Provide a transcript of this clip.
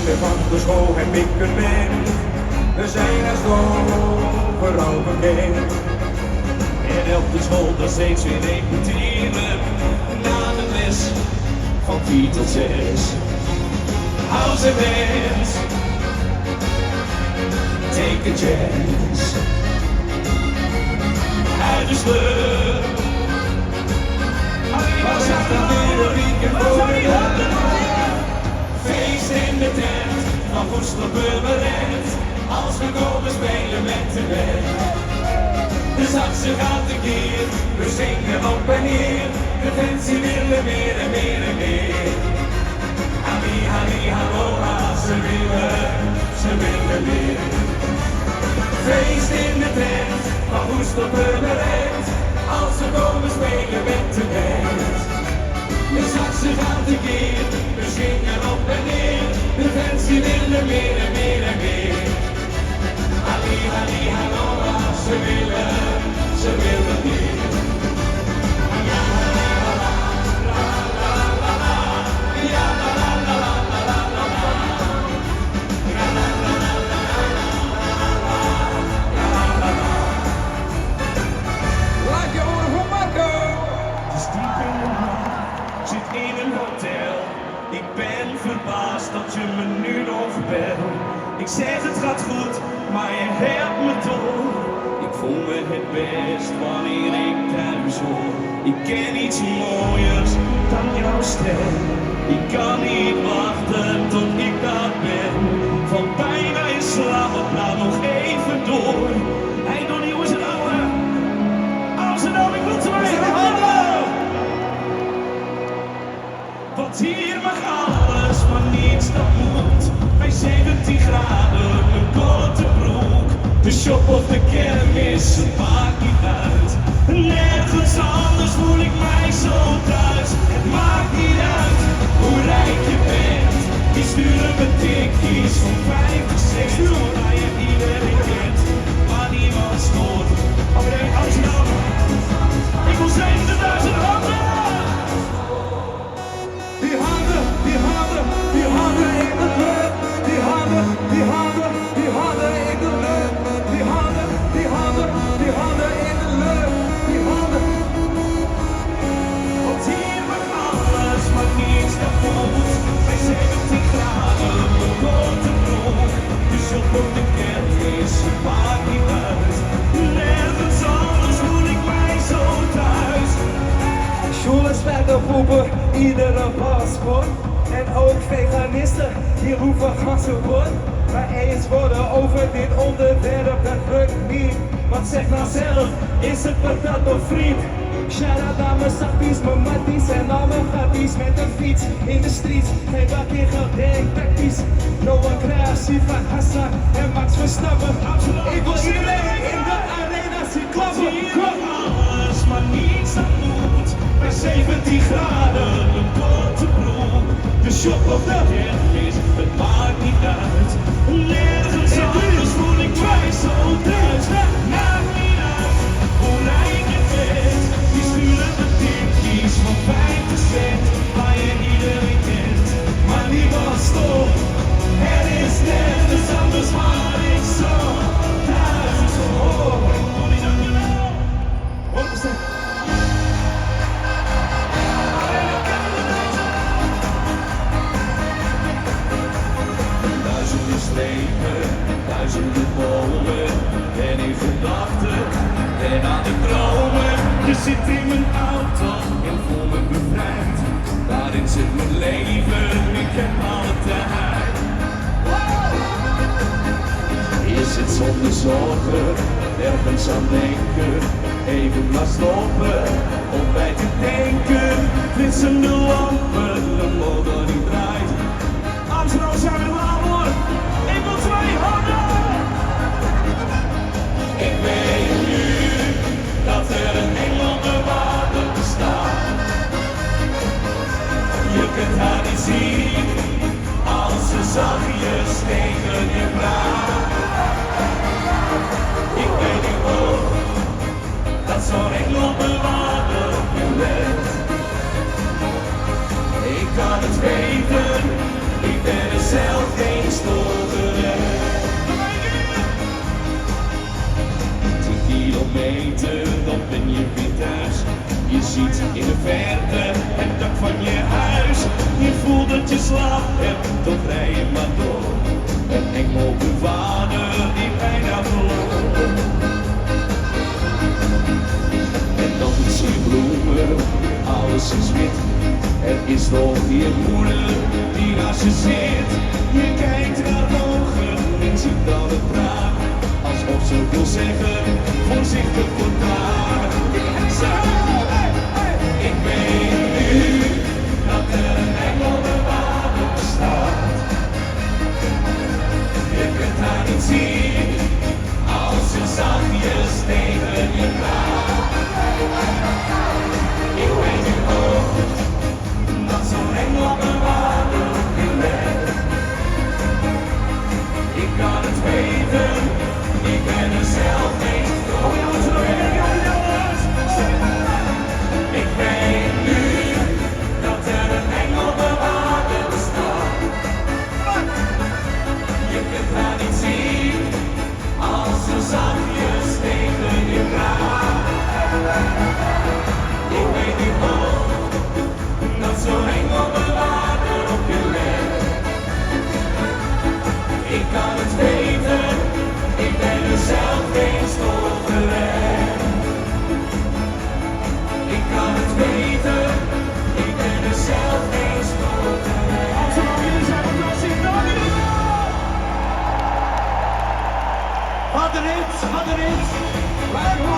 vrienden van de school heb ik een band. We zijn als overal bekend. En op de school dan steeds weer repeteren. Na de les van 4 tot 6. House and dance, take a chance. Uit de sleur. Waar staat er weer een weekend voor je? Feest in de tent, van Woest tot Purmerend. Als we komen spelen met de band. De zakse gaat een keer, we zingen op en neer. De fans die willen meer en meer en meer. Halli, halli, halloha, ze willen meer. Feest in de tent, van Woest tot Purmerend. Als we komen spelen met de band. De zakse gaat een keer, we zingen op en neer. De fans die willen meer en meer en meer. Halli, halli, halloha, ze willen meer. Ja, la la la la la la. Ja, la la la la la la la. Ja, la la la la la la. Laat je horen van Marco. Het is diep in de nacht, zit in een hotel. Ik ben verbaasd dat je me nu nog belt. Ik zeg het gaat goed, maar je hebt me toch. Ik voel me het best wanneer ik thuis hoor. Ik ken iets mooiers dan jouw stem. Ik kan niet wachten tot ik daar ben. Val bijna in slaap, nou nog even door. Hey Donnie, hoe is het ouwe? Amsterdam, ik wil twee handen! Want hier mag alles, maar niets dat moet. Bij 17 graden, een korte broek. De shop of de kermis, het maakt niet uit. Nergens anders voel ik mij zo thuis. Het maakt niet uit hoe rijk je bent. Die sturen me tikkies van 50 cent. Zodat je iedereen kent, maar niemand stoort. Oh nee, Amsterdam, ik wil 70.000 handen. Die handen, die handen, die handen in de lucht. Die handen, die handen, die handen in de lucht. Die handen, die handen, die handen in de lucht. Die handen. Want hier mag alles, maar niets dat moet. Bij 17 graden, een korte broek. Dus op de kermis, het maakt niet uit. Nergens anders voel ik mij zo thuis. Sjoelers met de voeten, iedere paspoort. En ook veganisten, die roepen gassenbord. Maar eens worden over dit onderwerp, dat lukt niet. Want zeg nou zelf, is het patat of friet? Shout-out naar mijn sappies, mijn matties en al mijn gappies. Met een fiets in de streets, geen wat in gedenk tactisch. Noah Kruijs, Sivan Hassan en Max Verstappen. Ik wil iedereen in de arena zien klappen. Alles, maar niets dat moet. Bij 17 graden, een korte broek. De shop of de kermis, het maakt niet uit. Nergens anders voel ik mij zo thuis. Maakt niet uit hoe rijk je bent. Die sturen de tikkies van 50 cent. Waar je iedereen kent, maar niemand stopt. Er is nergens anders waar ik zo thuis hoor. Donnie, dankjewel. 100%. Duizenden bomen en in gedachten en aan de dromen. Je zit in mijn auto en voel me bevrijd. Daarin zit mijn leven, ik heb alle tijd. Je zit zonder zorgen, ergens aan denken. Even maar stoppen, om bij te denken. Flitsende lampen, de motor die draait. Amsterdam zijn we klaar voor. Ik wil 2 handen. Ik weet nu dat er een engelbewaarder bestaat. Je kunt haar niet zien als ze zachtjes tegen je praat. Ik weet nu ook dat zo'n engelbewaarder je bent. Ik kan het weten. ziet in de verte het dak van je huis. Je voelt dat je slaap hebt, toch rij je maar door. Een engelbewaarder die bijna verloor. En dan zie je bloemen, alles is wit. Het is toch je moeder die naast je zit. Je kijkt naar haar ogen en ziet dat het praat. Alsof ze wil zeggen, voorzichtig voor daar. Ik weet nu dat er een engelbewaarder bestaat. Je kunt haar niet zien als ze zachtjes tegen je praat. Ik weet nu ook dat zo'n engelbewaarder op je let. Ik kan het weten, ik ben er zelf niet voor. Ik weet nu dat er een engelbewaarder bestaat. Je kunt haar niet zien als ze zachtjes tegen je praat. Ik weet nu ook dat zo'n engelbewaarder op je let. Ik kan het weten, ik ben er zelf eens voor gered. Ik kan het weten, ik ben er zelf eens voor gered. Als we nog jullie zijn, dan was ik nog niet. Wat een hit, wat een hit.